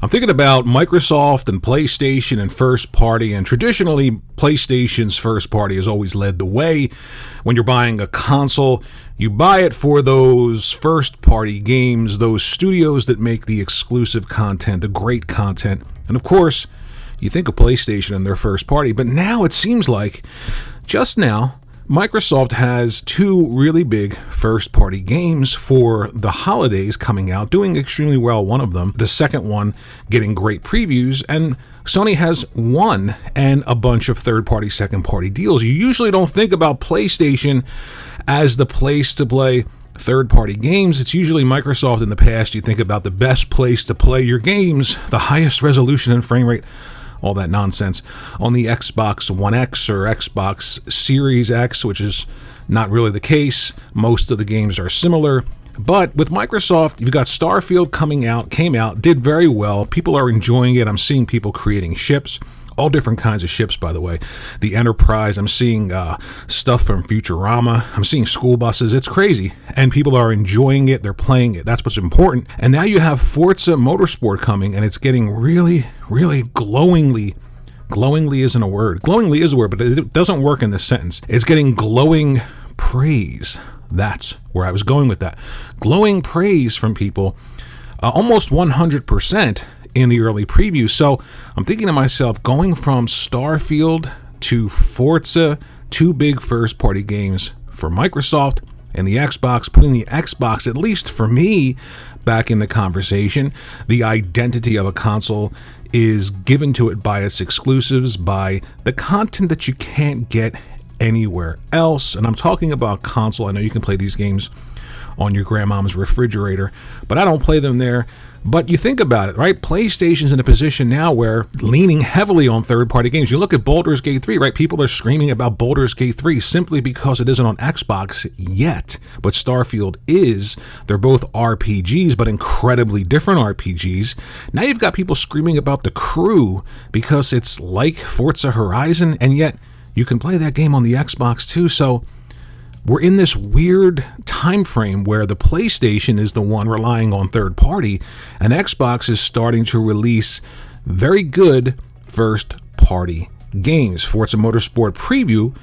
I'm thinking about Microsoft and PlayStation and first party, and traditionally PlayStation's first party has always led the way. When you're buying a console, you buy it for those first party games, those studios that make the exclusive content, the great content. And of course, you think of PlayStation and their first party, but now it seems like, just now, Microsoft has two really big first-party games for the holidays coming out, doing extremely well, one of them. The second one getting great previews, and Sony has one and a bunch of third-party, second-party deals. You usually don't think about PlayStation as the place to play third-party games. It's usually Microsoft in the past. You think about the best place to play your games, the highest resolution and frame rate, all that nonsense, on the Xbox One X or Xbox Series X, which is not really the case. Most of the games are similar. But with Microsoft, you've got Starfield came out, did very well. People are enjoying it. I'm seeing people creating ships, all different kinds of ships, by the way. The Enterprise, I'm seeing stuff from Futurama. I'm seeing school buses. It's crazy. And people are enjoying it. They're playing it. That's what's important. And now you have Forza Motorsport coming, and it's getting really glowingly isn't a word. Glowingly is a word, but it doesn't work in this sentence. It's getting glowing praise. That's where I was going with that. Glowing praise from people, almost 100% in the early preview. So I'm thinking to myself, going from Starfield to Forza, two big first-party games for Microsoft and the Xbox, putting the Xbox, at least for me, back in the conversation. The identity of a console is given to it by its exclusives, by the content that you can't get anywhere else. And I'm talking about console. I know you can play these games on your grandmom's refrigerator, but I don't play them there. But you think about it, right? PlayStation's in a position now where leaning heavily on third-party games. You look at Baldur's Gate 3, right? People are screaming about Baldur's Gate 3 simply because it isn't on Xbox yet. But Starfield is. They're both RPGs, but incredibly different RPGs. Now you've got people screaming about The Crew because it's like Forza Horizon, and yet you can play that game on the Xbox too. So we're in this weird time frame where the PlayStation is the one relying on third party, and Xbox is starting to release very good first party games. Forza Motorsport preview,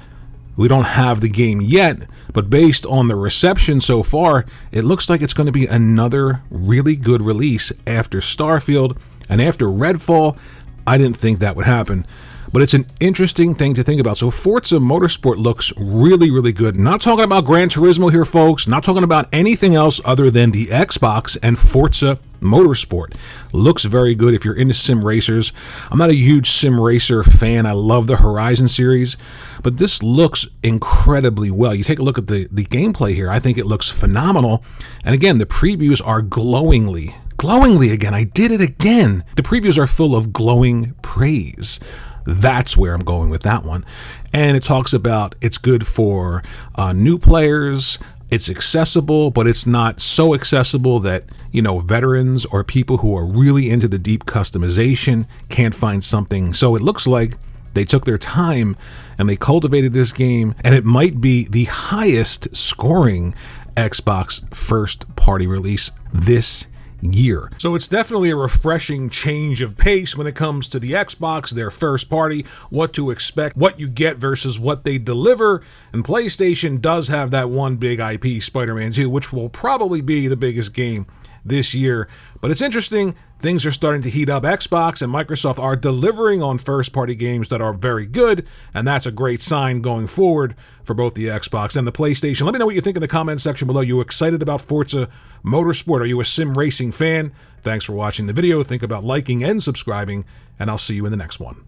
we don't have the game yet, but based on the reception so far, it looks like it's going to be another really good release after Starfield, and after Redfall, I didn't think that would happen. But it's an interesting thing to think about. So Forza Motorsport looks really good. Not talking about Gran Turismo here, folks. Not talking about anything else other than the Xbox and Forza Motorsport. Looks very good if you're into sim racers. I'm not a huge sim racer fan. I love the Horizon series. But this looks incredibly well. You take a look at the gameplay here. I think it looks phenomenal. And again, the previews are glowingly again. I did it again. The previews are full of glowing praise. That's where I'm going with that one. And it talks about it's good for new players. It's accessible, but it's not so accessible that, veterans or people who are really into the deep customization can't find something. So it looks like they took their time and they cultivated this game, and it might be the highest scoring Xbox first party release this year. So it's definitely a refreshing change of pace when it comes to the Xbox, their first party, what to expect, what you get versus what they deliver. And PlayStation does have that one big IP, Spider-Man 2, which will probably be the biggest game this year. But it's interesting, things are starting to heat up. Xbox and Microsoft are delivering on first-party games that are very good, and that's a great sign going forward for both the Xbox and the PlayStation. Let me know what you think in the comment section below. You excited about Forza Motorsport? Are you a sim racing fan? Thanks for watching the video. Think about liking and subscribing, and I'll see you in the next one.